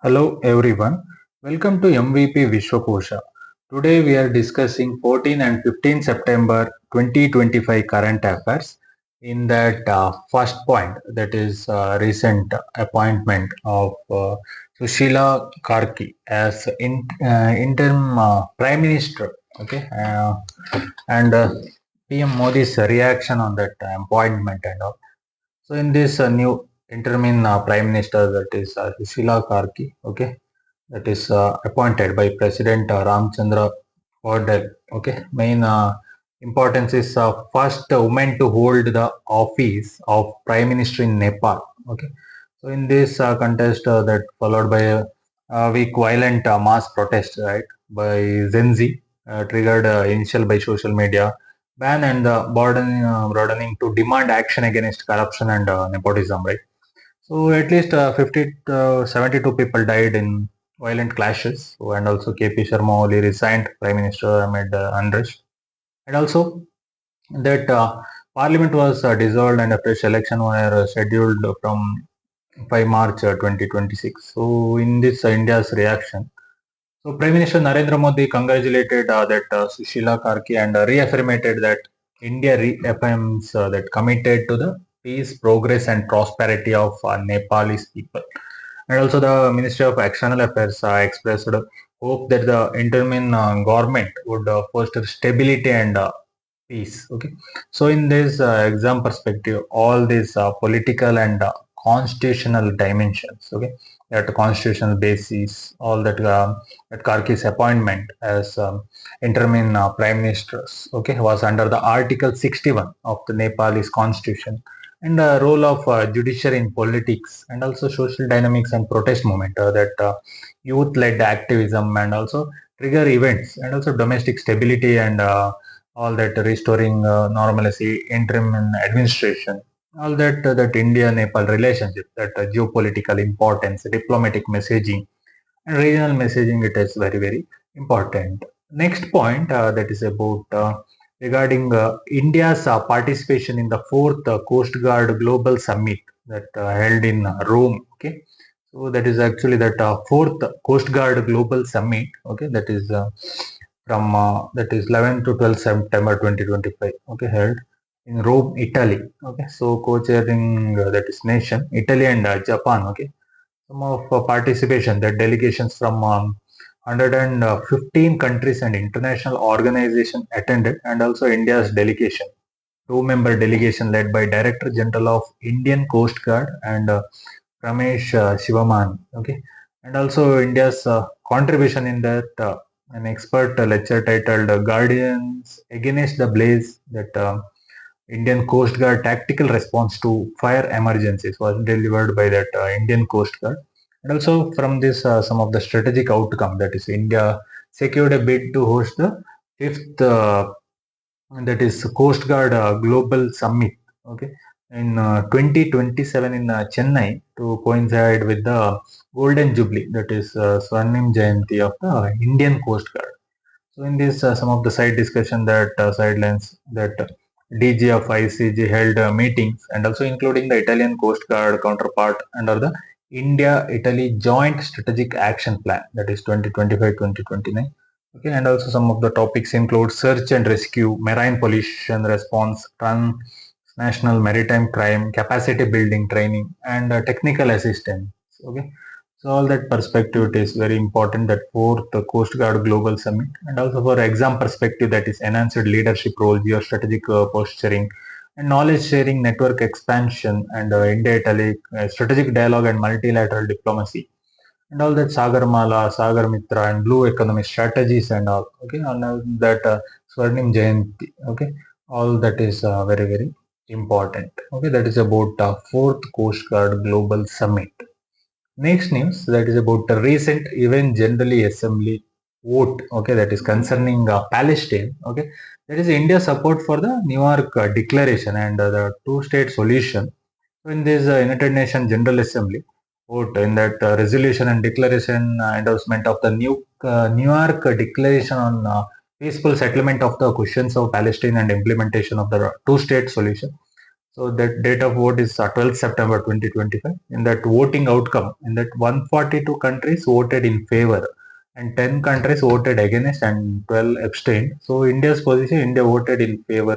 Hello everyone, welcome to MVP Vishwakosha. Today we are discussing 14 and 15 September 2025 current affairs. In that first point, that is recent appointment of Sushila Karki as interim Prime Minister. Okay, and PM Modi's reaction on that appointment and all. So in this new interim Prime Minister, that is Sushila Karki. Okay, that is appointed by President Ramchandra Ordel. Okay, main importance is first woman to hold the office of Prime Minister in Nepal. Okay, so in this contest that followed by a week violent mass protest, right, by Gen Z, triggered initial by social media ban and broadening to demand action against corruption and nepotism, right. So at least 50 to 72 people died in violent clashes. So, and also KP Sharma Oli resigned Prime Minister amid unrest. And also that Parliament was dissolved and a fresh election were scheduled from 5 March 2026. So in this India's reaction, so Prime Minister Narendra Modi congratulated that Sushila Karki and reaffirmed that India reaffirms that committed to the peace, progress and prosperity of Nepalese people. And also the Ministry of External Affairs expressed hope that the interim government would foster stability and peace. Okay. So in this exam perspective, all these political and constitutional dimensions, okay, that constitutional basis, all that Karki's appointment as interim prime ministers, okay, was under the Article 61 of the Nepalese constitution, and the role of judiciary in politics and also social dynamics and protest movement, that youth-led activism and also trigger events and also domestic stability and all that restoring normalcy, interim administration, all that India-Nepal relationship, that geopolitical importance, diplomatic messaging, and regional messaging, it is very important. Next point that is about regarding India's participation in the fourth Coast Guard Global Summit that held in Rome. Okay, so that is actually that fourth Coast Guard Global Summit. Okay, that is from that is 11 to 12 September 2025. Okay, held in Rome, Italy. Okay, so co-chairing that is nation Italy and Japan. Okay, some of participation, that delegations from 115 countries and international organization attended, and also India's delegation, two-member delegation led by Director General of Indian Coast Guard and Ramesh Shivaman. Okay, and also India's contribution in that an expert lecture titled "Guardians Against the Blaze," that Indian Coast Guard tactical response to fire emergencies, was delivered by that Indian Coast Guard. And also from this, some of the strategic outcome, that is India secured a bid to host the fifth, that is Coast Guard Global Summit. Okay, in 2027 in Chennai, to coincide with the Golden Jubilee, that is Swarnim Jayanti of the Indian Coast Guard. So in this, some of the side discussion, that sidelines, that DG of ICG held meetings, and also including the Italian Coast Guard counterpart under the India-Italy Joint Strategic Action Plan, that is 2025-2029. Okay, and also some of the topics include search and rescue, marine pollution response, transnational maritime crime, capacity building training, and technical assistance. Okay, so all that perspective, it is very important, that fourth the Coast Guard Global Summit, and also for exam perspective, that is enhanced leadership role, geostrategic posturing, and knowledge sharing, network expansion, and India-Italy strategic dialogue and multilateral diplomacy, and all that Sagarmala, Sagar Mitra, and blue economy strategies and all. Okay, and all that Swarnim Jayanti. Okay, all that is very important. Okay, that is about fourth Coast Guard Global Summit. Next news, that is about the recent Event General Assembly vote. Okay, that is concerning Palestine. Okay, that is India's support for the New York Declaration and the two-state solution. So in this United Nations General Assembly vote, in that resolution and declaration endorsement of the New York Declaration on peaceful settlement of the questions of Palestine and implementation of the two-state solution. So that date of vote is 12th September 2025. In that voting outcome, in that 142 countries voted in favor and 10 countries voted against and 12 abstained. So India's position, India voted in favor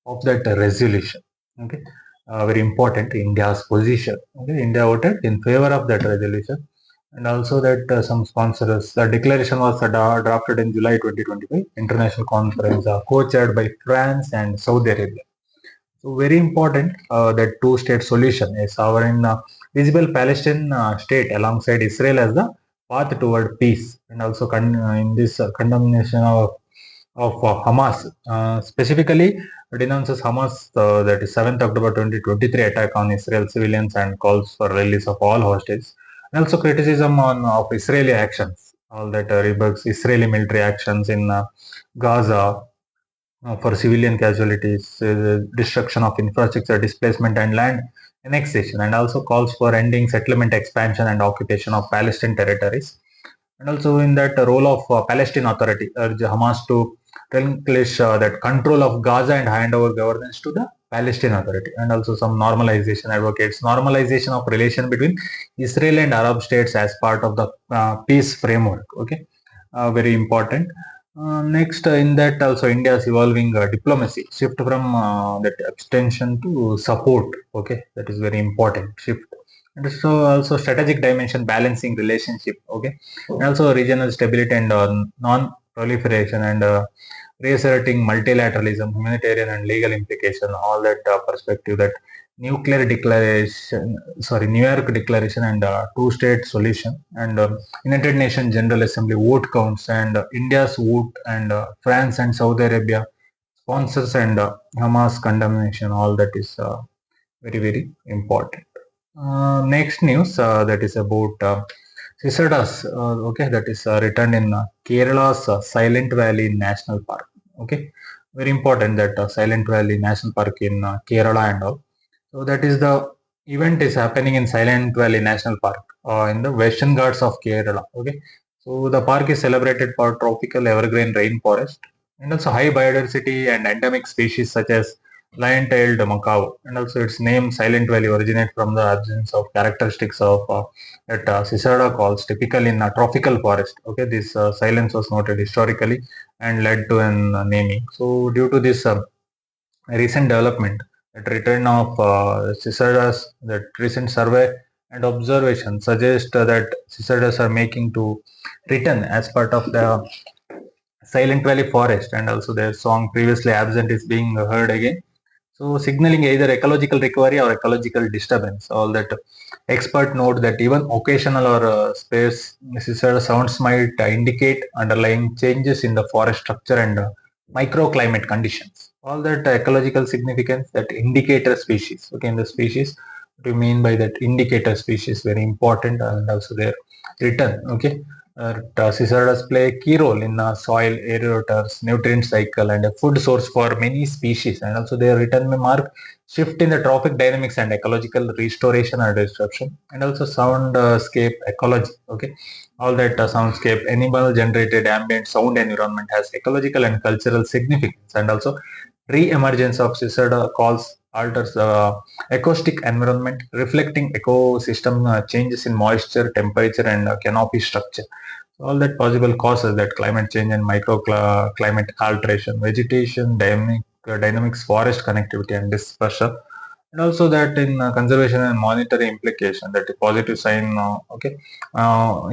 of that resolution. Okay, very important, India's position. Okay, India voted in favor of that resolution, and also that some sponsors. The declaration was drafted in July 2025. International conference co-chaired by France and Saudi Arabia. So very important that two-state solution, a sovereign, visible Palestinian state alongside Israel as the path toward peace, and also in this condemnation of Hamas, specifically denounces Hamas that is 7th October 2023 attack on Israel civilians and calls for release of all hostages, and also criticism of Israeli actions, all that rebukes Israeli military actions in Gaza for civilian casualties, destruction of infrastructure, displacement, and land annexation, and also calls for ending settlement expansion and occupation of Palestinian territories. And also in that role of Palestine Authority urge Hamas to relinquish that control of Gaza and hand over governance to the Palestine Authority. And also some normalization advocates normalization of relation between Israel and Arab states as part of the peace framework. Okay, very important. Next, in that also India's evolving diplomacy shift from that abstention to support. Okay, that is very important shift. And so also strategic dimension, balancing relationship. Okay, and also regional stability and non-proliferation and reasserting multilateralism, humanitarian and legal implication. All that perspective that nuclear declaration, sorry, New York Declaration and two-state solution and United Nations General Assembly vote counts and India's vote and France and Saudi Arabia sponsors and Hamas condemnation. All that is very, very important. Next news that is about cicadas. Okay, that is written in Kerala's Silent Valley National Park. Okay, very important that Silent Valley National Park in Kerala and all. So that is the event is happening in Silent Valley National Park in the Western Ghats of Kerala. Okay, so the park is celebrated for tropical evergreen rainforest and also high biodiversity and endemic species such as lion-tailed macaw. And also its name Silent Valley originates from the absence of characteristics of that cicada calls typical in a tropical forest. Okay, this silence was noted historically and led to an naming. So due to this recent development, that return of cicadas, that recent survey and observation suggest that cicadas are making to return as part of the Silent Valley forest, and also their song previously absent is being heard again. So signaling either ecological recovery or ecological disturbance. All that expert note that even occasional or space cicada sounds might indicate underlying changes in the forest structure and microclimate conditions. All that ecological significance, that indicator species. Okay, in the species, what do you mean by that indicator species? Very important, and also their return. Okay, cicadas play a key role in soil aerators, nutrient cycle, and a food source for many species. And also their return may mark shift in the trophic dynamics and ecological restoration or disruption. And also soundscape ecology. Okay, all that soundscape, animal generated ambient sound environment has ecological and cultural significance. And also re-emergence of cicada calls alters the acoustic environment, reflecting ecosystem changes in moisture, temperature, and canopy structure. All that possible causes that climate change and microclimate alteration, vegetation, dynamics, forest connectivity, and dispersion. And also that in conservation and monetary implication, that a positive sign, okay,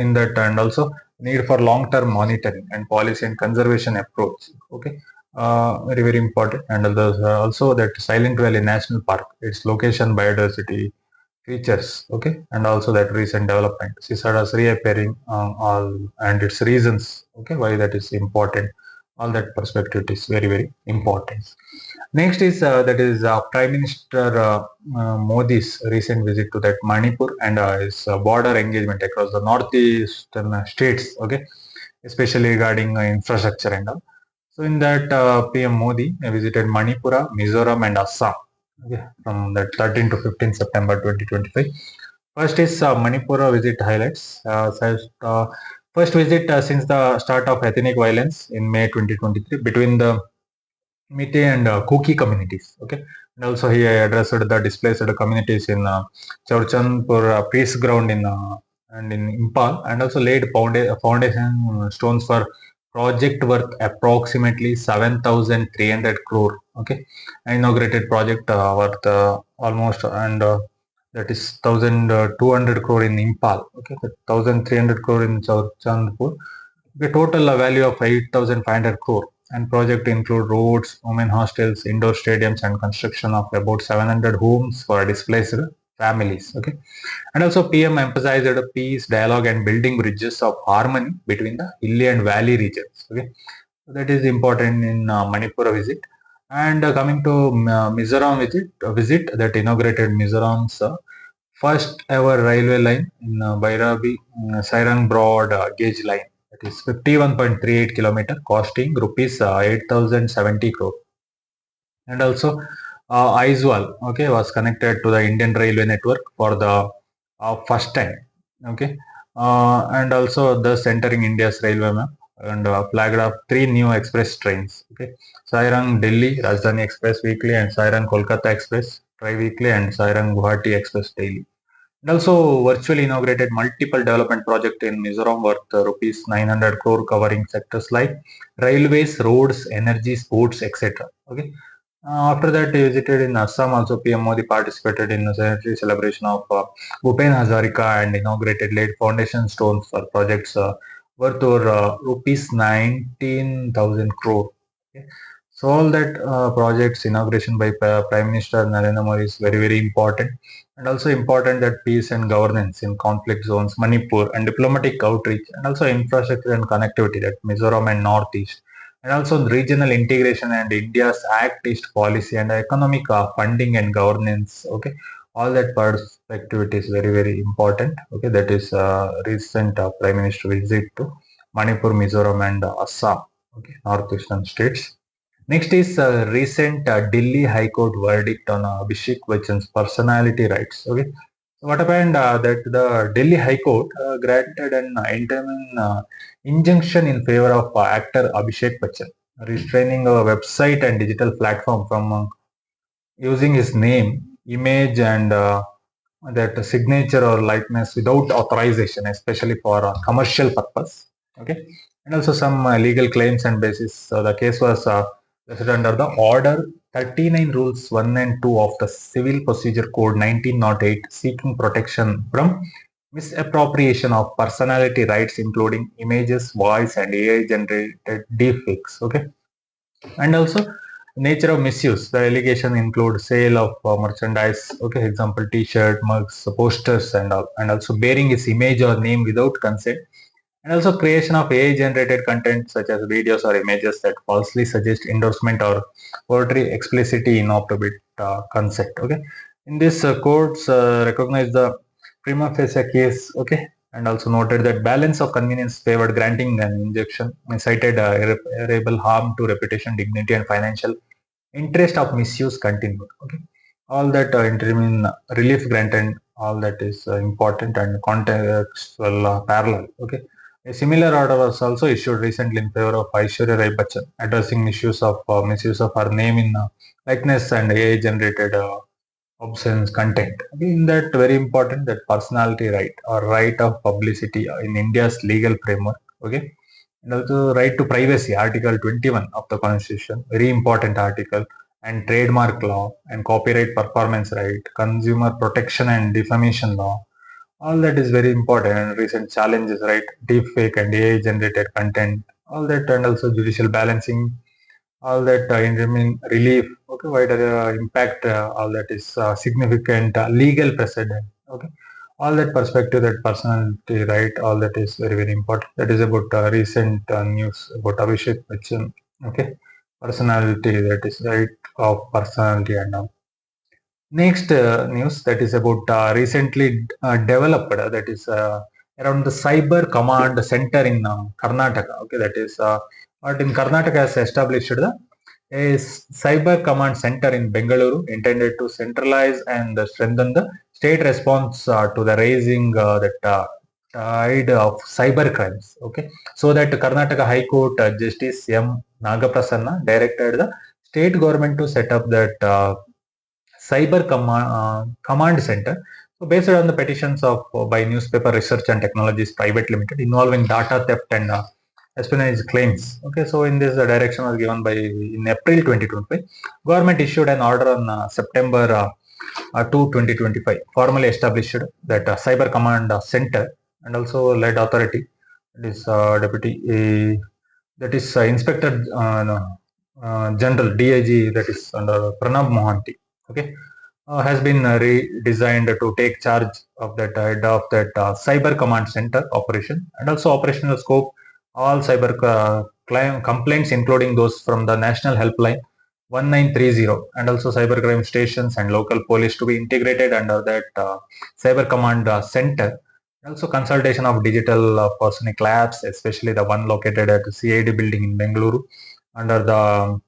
in that, and also need for long-term monitoring and policy and conservation approach. Okay, very, very important. And also that Silent Valley National Park, its location, biodiversity, features. Okay, and also that recent development, cicadas reappearing, all and its reasons. Okay, why that is important. All that perspective is very, very important. Next is that is Prime Minister Modi's recent visit to that Manipur and his border engagement across the northeastern states. Okay, especially regarding infrastructure and all. So in that PM Modi visited Manipura, Mizoram, and Assam. Okay, from that 13 to 15 September 2025. First is Manipura visit highlights. First visit since the start of ethnic violence in May 2023 between the Meitei and Kuki communities. Okay, And also he addressed the displaced communities in Chorchandpur Peace Ground and in Impal, and also laid foundation stones for project worth approximately 7,300 crore. Okay, inaugurated project worth almost and that is 1,200 crore in Impal. Okay, 1,300 crore in Chorchandpur. The total value of 8,500 crore, and project include roads, women hostels, indoor stadiums, and construction of about 700 homes for displaced families. Okay, and also PM emphasized peace, dialogue, and building bridges of harmony between the hilly and valley regions. Okay, so that is important in Manipur visit. And coming to Mizoram visit that inaugurated Mizoram's first ever railway line in Bairabi Sairang Broad gauge line. That is 51.38 kilometer, costing rupees 8,070 crore. And also Aizwal, okay, was connected to the Indian railway network for the first time. Okay, and also thus entering India's railway map, and flagged up 3 new express trains. Okay, Sairang Delhi Rajdhani Express weekly, and Sairang Kolkata Express tri-weekly, and Sairang Guwahati Express daily. And also virtually inaugurated multiple development projects in Mizoram worth rupees 900 crore, covering sectors like railways, roads, energy, sports, etc. Okay. After that, he visited in Assam. Also, PM Modi participated in the centenary celebration of Bhupen Hazarika and inaugurated laid foundation stones for projects worth over rupees 19,000 crore. Okay. So all that projects inauguration by Prime Minister Narendra Modi is very, very important, and also important that peace and governance in conflict zones, Manipur, and diplomatic outreach, and also infrastructure and connectivity that Mizoram and Northeast, and also regional integration and India's Act East policy and economic funding and governance. Okay, all that perspective it is very, very important. Okay, that is recent Prime Minister visit to Manipur, Mizoram, and Assam. Okay, northeastern states. Next is recent Delhi High Court verdict on Abhishekbachchan's personality rights. Okay, so what happened that the Delhi High Court granted an interim injunction in favor of actor Abhishek Bachchan, restraining a website and digital platform from using his name, image, and that signature or likeness without authorization, especially for commercial purpose. Okay, and also some legal claims and basis. So the case was listed under the Order 39 Rules 1 and 2 of the Civil Procedure Code 1908, seeking protection from misappropriation of personality rights, including images, voice, and AI-generated deepfakes. Okay, and also nature of misuse. The allegation include sale of merchandise. Okay, example T-shirt, mugs, posters, and also bearing his image or name without consent, and also creation of AI-generated content such as videos or images that falsely suggest endorsement or portray explicitly inappropriate consent. Okay, in this courts recognize the prima facie case. Okay, and also noted that balance of convenience favored granting an injunction and cited irreparable harm to reputation, dignity, and financial interest of misuse continued. Okay, all that interim relief granted, all that is important and contextual parallel. Okay, a similar order was also issued recently in favor of Aishwarya Rai Bachchan, addressing issues of misuse of her name in likeness and AI generated obscene content. In that, very important that personality right or right of publicity in India's legal framework. Okay, and also right to privacy, Article 21 of the Constitution, very important article, and trademark law and copyright performance right, consumer protection and defamation law. All that is very important, and recent challenges, right? Deepfake and AI generated content, all that, and also judicial balancing, all that interim relief. Okay, wider impact, all that is significant legal precedent. Okay, all that perspective, that personality right, all that is very, very important. That is about recent news about Abhishek Bachchan. Okay, personality, that is right of personality and all. Next news that is about recently developed, that is around the cyber command center in Karnataka. Okay, that is what in Karnataka has established a cyber command center in Bengaluru, intended to centralize and strengthen the state response to the rising that tide of cyber crimes. Okay, so that Karnataka High Court Justice M. Nagaprasanna directed the state government to set up that Cyber Command Center. So based on the petitions of by Newspaper Research and Technologies Private Limited involving data theft and espionage claims. Okay, so in this direction was given by in April 2025. Government issued an order on September 2, 2025, formally established that Cyber Command Center and also led authority. This deputy that is Inspector General DIG, that is under Pranab Mohanty. Okay, has been redesigned to take charge of that head of that Cyber Command Center operation and also operational scope. All cyber complaints, including those from the National Helpline 1930 and also cybercrime stations and local police, to be integrated under that Cyber Command Center. Also consultation of digital personic labs, especially the one located at the CID building in Bengaluru under the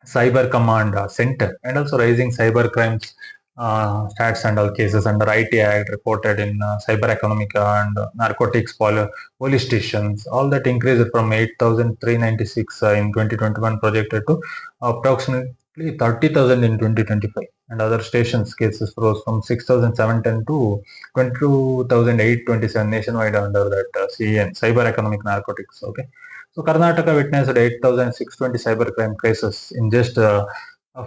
Cyber Command Center, and also raising cyber crimes stats and all cases under IT Act reported in cyber economic and narcotics police stations. All that increased from 8,396 in 2021 projected to approximately 30,000 in 2025. And other stations cases rose from 6,710 to 22,827 nationwide under that CEN, cyber economic narcotics. Okay. So Karnataka witnessed 8,620 cybercrime cases in just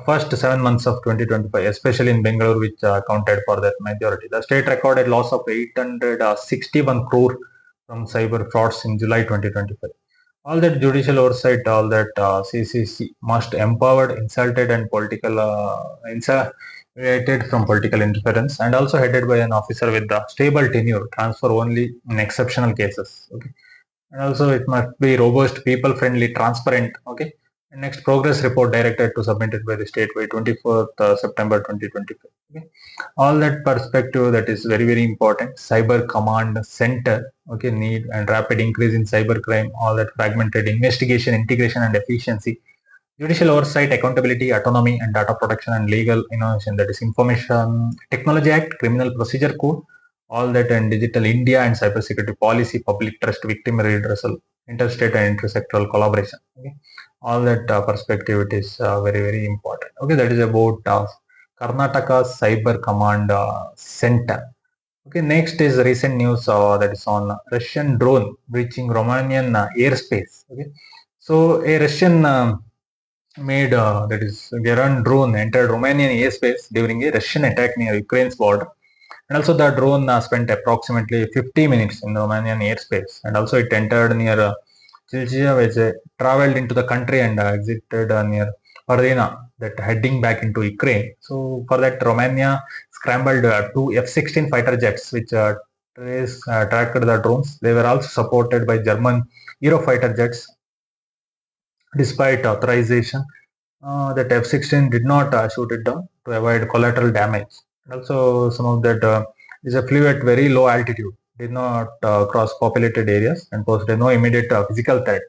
first 7 months of 2025, especially in Bengaluru, which accounted for that majority. The state recorded loss of 861 crore from cyber frauds in July 2025. All that judicial oversight, all that CCC must empowered, insulted, and insulated from political interference, and also headed by an officer with the stable tenure, transfer only in exceptional cases. Okay. And also it must be robust, people friendly, transparent. Okay. And next, progress report directed to submitted by the state by 24th September 2025. Okay. All that perspective, that is very, very important. Cyber Command Center, okay, need and rapid increase in cybercrime, all that fragmented investigation, integration and efficiency, judicial oversight, accountability, autonomy and data protection and legal innovation, that is Information Technology Act, Criminal Procedure Code, all that, and Digital India and cybersecurity policy, public trust, victim redressal, interstate and intersectoral collaboration. Okay. All that perspective, it is very, very important. Okay, that is about Karnataka Cyber Command Center. Okay, next is recent news that is on Russian drone breaching Romanian airspace. Okay, so a Russian made that is Geran drone entered Romanian airspace during a Russian attack near Ukraine's border. And also the drone spent approximately 50 minutes in the Romanian airspace, and also it entered near Chilchia, which traveled into the country and exited near Ardena, that heading back into Ukraine. So for that, Romania scrambled two F-16 fighter jets, which tracked the drones. They were also supported by German Eurofighter jets. Despite authorization, that F-16 did not shoot it down to avoid collateral damage. And also some of that is a flew at very low altitude, did not cross populated areas, and posed no immediate physical threat.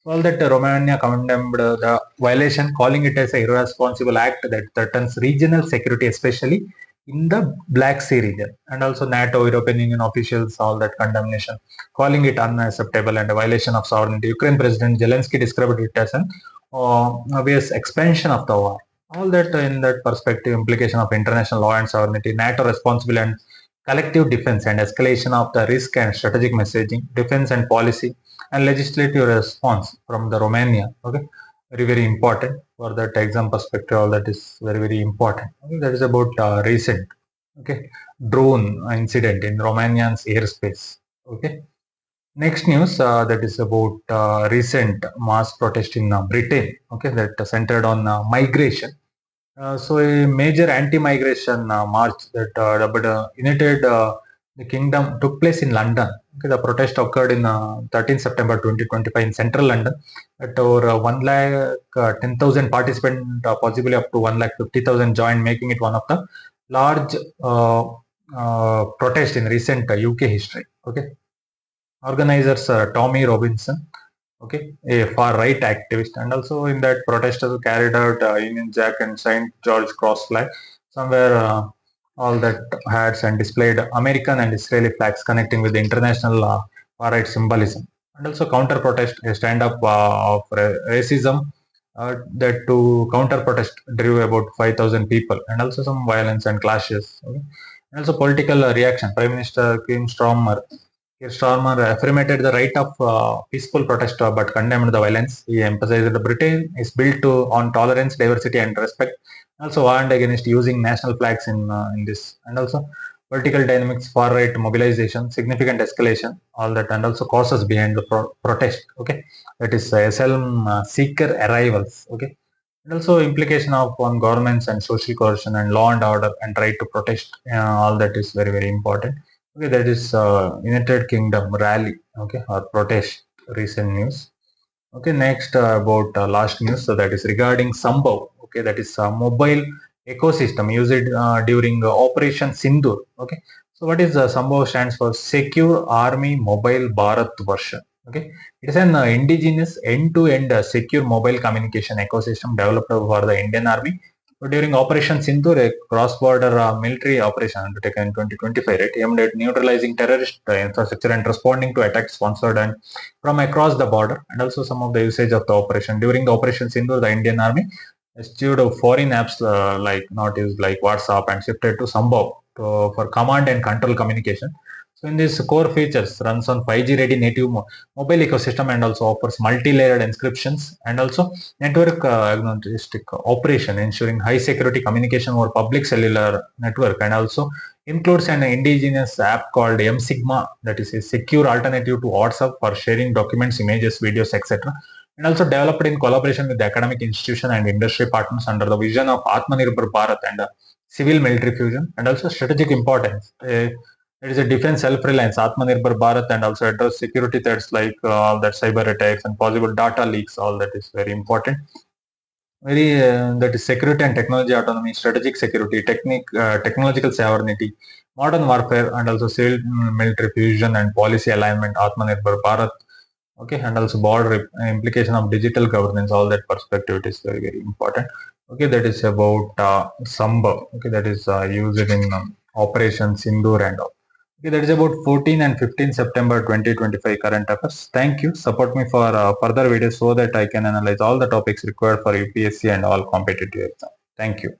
So all that Romania condemned the violation, calling it as a irresponsible act that threatens regional security, especially in the Black Sea region. And also NATO, European Union officials, all that condemnation, calling it unacceptable and a violation of sovereignty. Ukraine President Zelensky described it as an obvious expansion of the war. All that in that perspective, implication of international law and sovereignty, NATO responsible and collective defense and escalation of the risk and strategic messaging, defense and policy, and legislative response from the Romania. Okay, very, very important for that exam perspective. All that is very, very important. Okay, that is about recent drone incident in Romanian's airspace. Okay. Next news that is about recent mass protest in Britain. Okay, that centered on migration. So a major anti-migration march that United the Kingdom took place in London. Okay, the protest occurred in 13 September 2025 in central London. At over 1,10,000 participants, possibly up to 1,50,000 joined, making it one of the large protests in recent UK history. Okay. Organizers Tommy Robinson, okay, a far-right activist, and also in that protesters carried out Union Jack and St. George cross flag. Somewhere all that hats and displayed American and Israeli flags connecting with the international far-right symbolism. And also counter-protest, a stand-up of racism that to counter protest drew about 5,000 people, and also some violence and clashes. Okay? And also political reaction. Prime Minister Keir Starmer affirmated the right of peaceful protest but condemned the violence. He emphasized that Britain is built on tolerance, diversity, and respect. Also warned against using national flags in this. And also political dynamics, far right mobilization, significant escalation, all that, and also causes behind the protest. Okay, that is asylum seeker arrivals. Okay, and also implication of on governments and social coercion and law and order and right to protest. All that is very very important. Okay, that is United Kingdom rally. Okay, or protest. Recent news. Okay, next about last news. So that is regarding Sambhav. Okay, that is mobile ecosystem used during Operation Sindhoor. Okay, so what is Sambhav stands for Secure Army Mobile Bharat version. Okay, it is an indigenous end-to-end secure mobile communication ecosystem developed for the Indian Army. So during Operation Sindhoor, a cross-border military operation undertaken in 2025, right, aimed at neutralizing terrorist infrastructure and responding to attacks sponsored and from across the border, and also some of the usage of the operation. During the Operation Sindhoor, the Indian Army eschewed foreign apps like not used like WhatsApp and shifted to Sambhav for command and control communication. So in this core features runs on 5G ready native mobile ecosystem and also offers multi-layered inscriptions and also network agnostic operation, ensuring high security communication over public cellular network, and also includes an indigenous app called msigma, that is a secure alternative to WhatsApp for sharing documents, images, videos, etc. And also developed in collaboration with the academic institution and industry partners under the vision of Atmanirbhar Bharat and civil military fusion, and also strategic importance. It is a defense self-reliance, Atmanirbhar Bharat, and also address security threats like all that cyber attacks and possible data leaks. All that is very important. That is security and technology autonomy, strategic security, technological sovereignty, modern warfare, and also civil military fusion and policy alignment, Atmanirbhar Bharat. Okay, and also broader implication of digital governance. All that perspective, it is very very important. Okay, that is about Sambhav. Okay, that is used in Operation Sindhoor and all. Okay, that is about 14 and 15 September 2025 current affairs. Thank you. Support me for further videos so that I can analyze all the topics required for UPSC and all competitive exams. Thank you.